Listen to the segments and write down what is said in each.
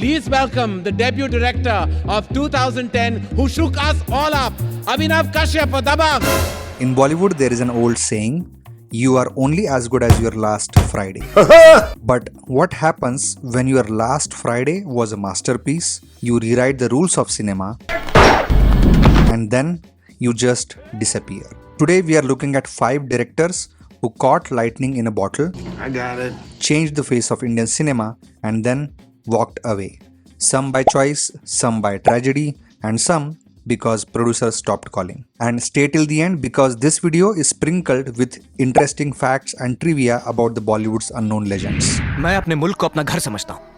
Please welcome the debut director of 2010 who shook us all up, Abhinav Kashyap for Dabangg. In Bollywood, there is an old saying, you are only as good as your last Friday. But what happens when your last Friday was a masterpiece? You rewrite the rules of cinema and then you just disappear. Today we are looking at 5 directors who caught lightning in a bottle, I got it. changed the face of Indian cinema and then walked away. Some by choice, some by tragedy, and some because producers stopped calling. And stay till the end because this video is sprinkled with interesting facts and trivia about the Bollywood's unknown legends. मैं अपने मुल्क को अपना घर समझता हूँ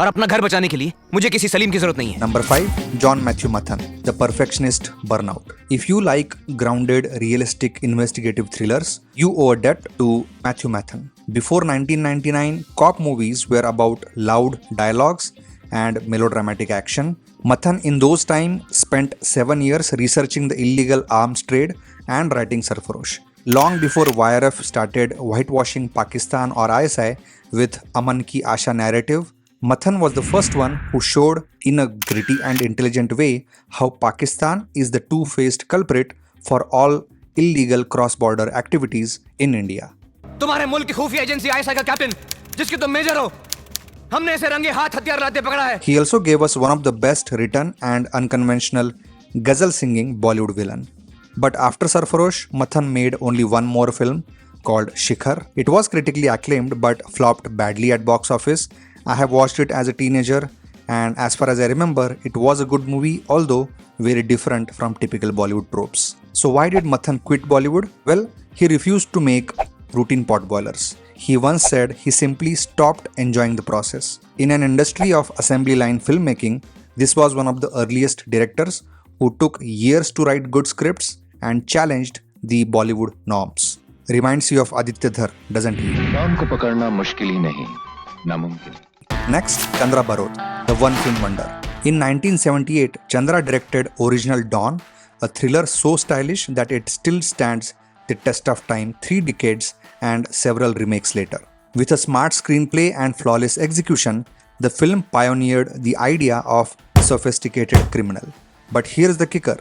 और अपना घर बचाने के लिए मुझे किसी सलीम की जरूरत नहीं है. Number 5, John Matthew Matthan, the perfectionist burnout. If you like grounded, realistic investigative thrillers, you owe a debt to Matthew Matthan. Before 1999, cop movies were about loud dialogues and melodramatic action. Matthan in those times spent 7 years researching the illegal arms trade and writing Sarfarosh. Long before YRF started whitewashing Pakistan or ISI with Aman Ki Asha narrative, Matthan was the first one who showed in a gritty and intelligent way how Pakistan is the two-faced culprit for all illegal cross-border activities in India. तुम्हारे मुल्क की खुफिया agency ISI का captain जिसके तुम major हो, हमने इसे रंगे हाथ हथियार लाते पकड़ा है. He also gave us one of the best written and unconventional ghazal singing Bollywood villain. But after Sarfarosh, Matthan made only one more film called Shikhar. It was critically acclaimed but flopped badly at box office. I have watched it as a teenager and as far as I remember, it was a good movie although very different from typical Bollywood tropes. So why did Matthan quit Bollywood? Well, he refused to make routine potboilers. He once said he simply stopped enjoying the process. In an industry of assembly line filmmaking, this was one of the earliest directors who took years to write good scripts and challenged the Bollywood norms. Reminds you of Aditya Dhar, doesn't he? नाम को पकड़ना मुश्किल ही नहीं, नामुमकिन. Next, Chandra Barot, the one film wonder. In 1978, Chandra directed original Dawn, a thriller so stylish that it still stands the test of time 3 decades and several remakes later. With a smart screenplay and flawless execution, the film pioneered the idea of sophisticated criminal. But here's the kicker.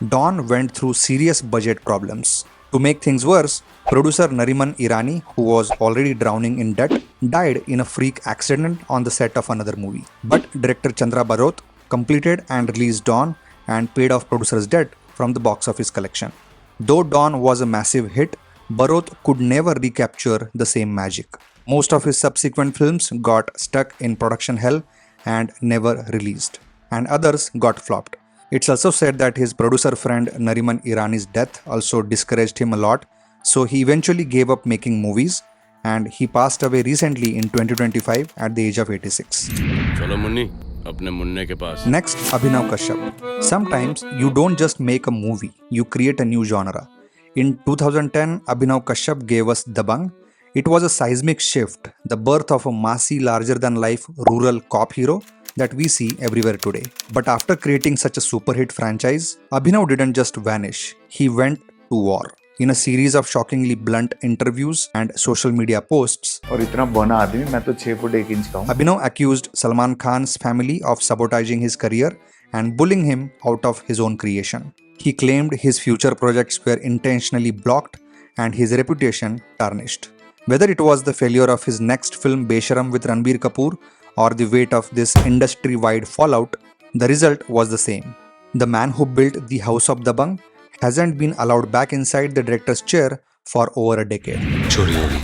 Dawn went through serious budget problems. To make things worse, producer Nariman Irani, who was already drowning in debt, died in a freak accident on the set of another movie. But director Chandra Barot completed and released Dawn and paid off producer's debt from the box office collection. Though Dawn was a massive hit, Barot could never recapture the same magic. Most of his subsequent films got stuck in production hell and never released, and others got flopped. It's also said that his producer friend Nariman Irani's death also discouraged him a lot, so he eventually gave up making movies and he passed away recently in 2025 at the age of 86. Next, Abhinav Kashyap. Sometimes you don't just make a movie, you create a new genre. In 2010, Abhinav Kashyap gave us Dabangg. It was a seismic shift, the birth of a massy, larger-than-life rural cop hero that we see everywhere today. But after creating such a super hit franchise, Abhinav didn't just vanish, he went to war. In a series of shockingly blunt interviews and social media posts, और इतना बना आदमी मैं तो 6 foot 1 inch का हूँ. Abhinav accused Salman Khan's family of sabotaging his career and bullying him out of his own creation. He claimed his future projects were intentionally blocked and his reputation tarnished. Whether it was the failure of his next film Besharam with Ranbir Kapoor or the weight of this industry-wide fallout, the result was the same. The man who built the house of Dabangg hasn't been allowed back inside the director's chair for over a decade. चोरी होगी,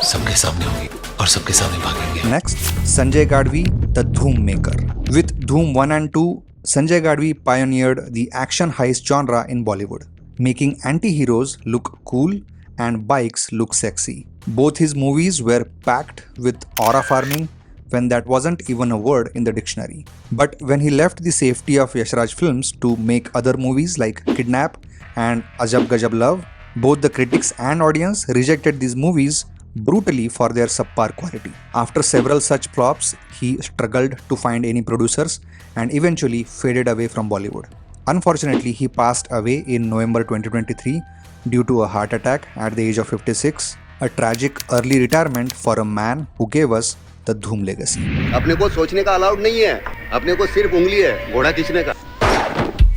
सबके सामने होगी और सबके सामने भागेंगे. Next, Sanjay Gadhvi, the Dhoom-maker. With Dhoom-1 and 2, Sanjay Gadhvi pioneered the action heist genre in Bollywood, making anti-heroes look cool and bikes look sexy. Both his movies were packed with aura farming when that wasn't even a word in the dictionary. But when he left the safety of Yashraj Films to make other movies like Kidnap and Ajab Gajab Love, both the critics and audience rejected these movies brutally for their subpar quality. After several such flops, he struggled to find any producers and eventually faded away from Bollywood. Unfortunately, he passed away in November 2023 due to a heart attack at the age of 56, a tragic early retirement for a man who gave us the Dhoom legacy. अपने को सोचने का allowed नहीं है, अपने को सिर्फ उंगली है घोड़ा खींचने का.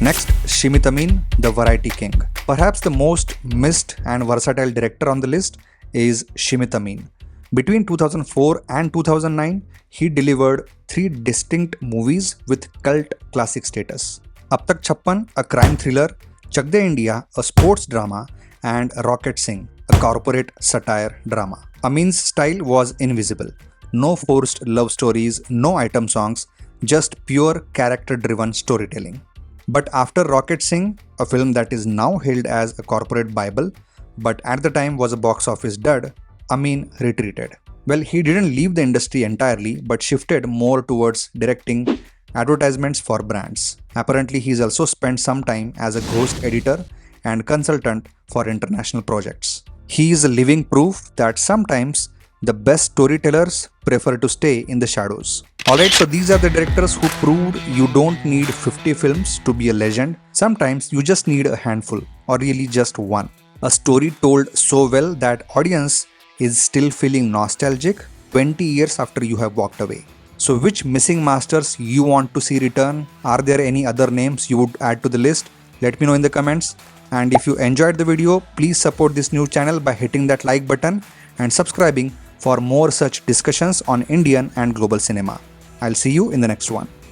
Next, Shimit Amin, the variety king. Perhaps the most missed and versatile director on the list is Shimit Amin. Between 2004 and 2009, he delivered 3 distinct movies with cult classic status. Ab Tak Chappan, a crime thriller, Chak De India, a sports drama, and Rocket Singh, a corporate satire drama. Amin's style was invisible. No forced love stories, no item songs, just pure character-driven storytelling. But after Rocket Singh, a film that is now hailed as a corporate bible, but at the time was a box office dud, Amin retreated. Well, he didn't leave the industry entirely, but shifted more towards directing advertisements for brands. Apparently, he's also spent some time as a ghost editor and consultant for international projects. He is a living proof that sometimes the best storytellers prefer to stay in the shadows. Alright, so these are the directors who proved you don't need 50 films to be a legend. Sometimes you just need a handful, or really just one. A story told so well that audience is still feeling nostalgic 20 years after you have walked away. So which missing masters you want to see return? Are there any other names you would add to the list? Let me know in the comments. And if you enjoyed the video, please support this new channel by hitting that like button and subscribing for more such discussions on Indian and global cinema. I'll see you in the next one.